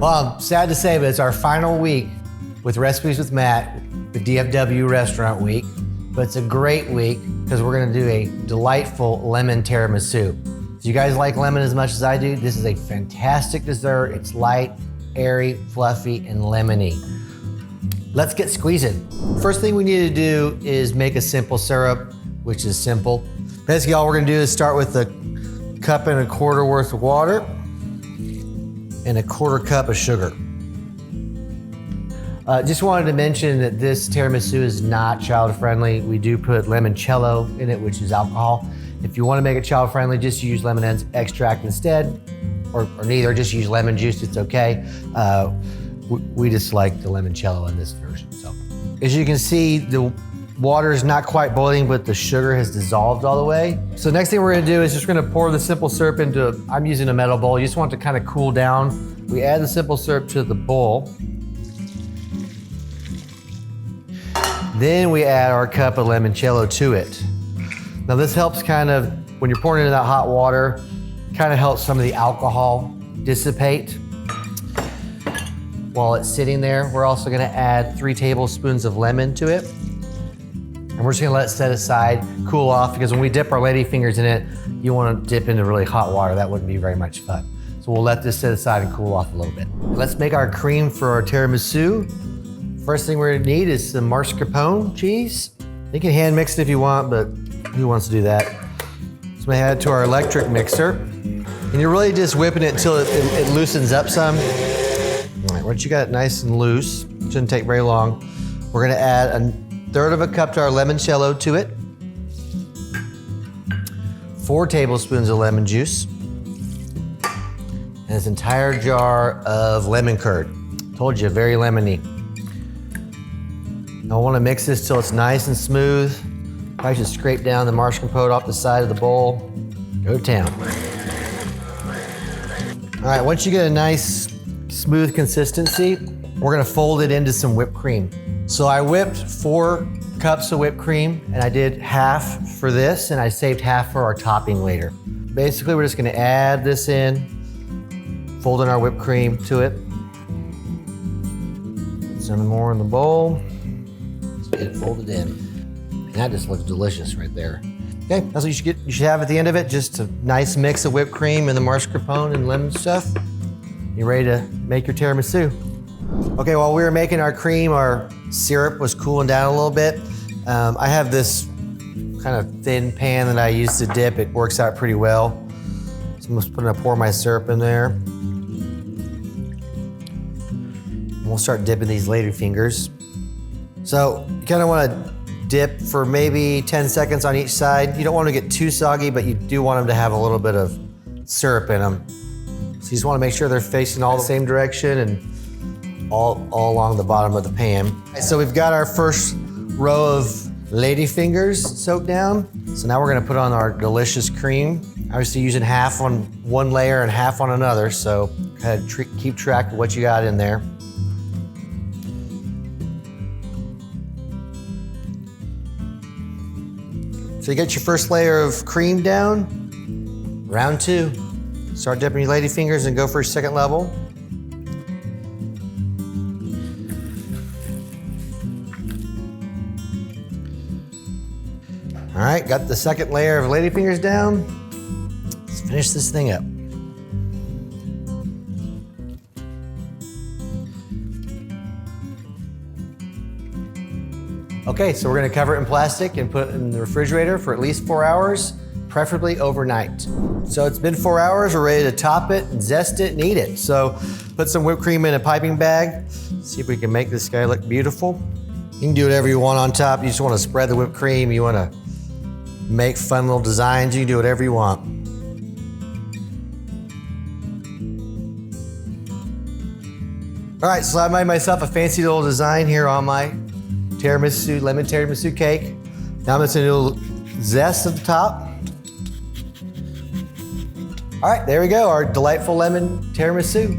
Well, I'm sad to say, but it's our final week with Recipes with Matt, the DFW Restaurant Week. But it's a great week because we're gonna do a delightful lemon tiramisu. Do you guys like lemon as much as I do? This is a fantastic dessert. It's light, airy, fluffy, and lemony. Let's get squeezing. First thing we need to do is make a simple syrup, which is simple. Basically, all we're gonna do is start with a 1.25 cups worth of water and a 1/4 cup of sugar. Just wanted to mention that this tiramisu is not child-friendly. We do put limoncello in it, which is alcohol. If you want to make it child-friendly, just use lemon extract instead, or neither, just use lemon juice, it's okay. We just like the limoncello in this version. So, as you can see, the water is not quite boiling, but the sugar has dissolved all the way. So next thing we're gonna do is just gonna pour the simple syrup into, I'm using a metal bowl. You just want it to kind of cool down. We add the simple syrup to the bowl. Then we add our cup of limoncello to it. Now this helps kind of, when you're pouring it in that hot water, kind of helps some of the alcohol dissipate. While it's sitting there, we're also gonna add 3 tablespoons of lemon to it. And we're just gonna let it set aside, cool off, because when we dip our ladyfingers in it, you wanna dip into really hot water. That wouldn't be very much fun. So we'll let this set aside and cool off a little bit. Let's make our cream for our tiramisu. First thing we're gonna need is some mascarpone cheese. You can hand mix it if you want, but who wants to do that? So I'm gonna add it to our electric mixer. And you're really just whipping it until it loosens up some. All right, once you got it nice and loose, it shouldn't take very long. We're gonna add 1/3 cup to our limoncello to it. 4 tablespoons of lemon juice. And this entire jar of lemon curd. Told you, very lemony. I want to mix this till it's nice and smooth. I should scrape down the mascarpone off the side of the bowl. Go to town. All right, once you get a nice, smooth consistency, we're gonna fold it into some whipped cream. So I whipped 4 cups of whipped cream, and I did half for this, and I saved half for our topping later. Basically, we're just gonna add this in, fold in our whipped cream to it. Put some more in the bowl. Get it folded in. And that just looks delicious right there. Okay, that's what you should get. You should have at the end of it, just a nice mix of whipped cream and the mascarpone and lemon stuff. You're ready to make your tiramisu. Okay, while we were making our cream, our syrup was cooling down a little bit. I have this kind of thin pan that I use to dip. It works out pretty well. So I'm just gonna pour my syrup in there. And we'll start dipping these ladyfingers. So you kind of want to dip for maybe 10 seconds on each side. You don't want to get too soggy, but you do want them to have a little bit of syrup in them. So you just want to make sure they're facing all the same direction and all along the bottom of the pan. So we've got our first row of ladyfingers soaked down. So now we're going to put on our delicious cream. Obviously using half on one layer and half on another. So kind of keep track of what you got in there. So you get your first layer of cream down. Round 2. Start dipping your ladyfingers and go for your second level. All right, got the second layer of ladyfingers down. Let's finish this thing up. Okay, so we're gonna cover it in plastic and put it in the refrigerator for at least 4 hours, preferably overnight. So it's been 4 hours, we're ready to top it, and zest it, and eat it. So put some whipped cream in a piping bag. See if we can make this guy look beautiful. You can do whatever you want on top. You just wanna spread the whipped cream, you wanna make fun little designs, you can do whatever you want. All right, so I made myself a fancy little design here on my tiramisu, lemon tiramisu cake. Now I'm just gonna do a little zest at the top. All right, there we go, our delightful lemon tiramisu.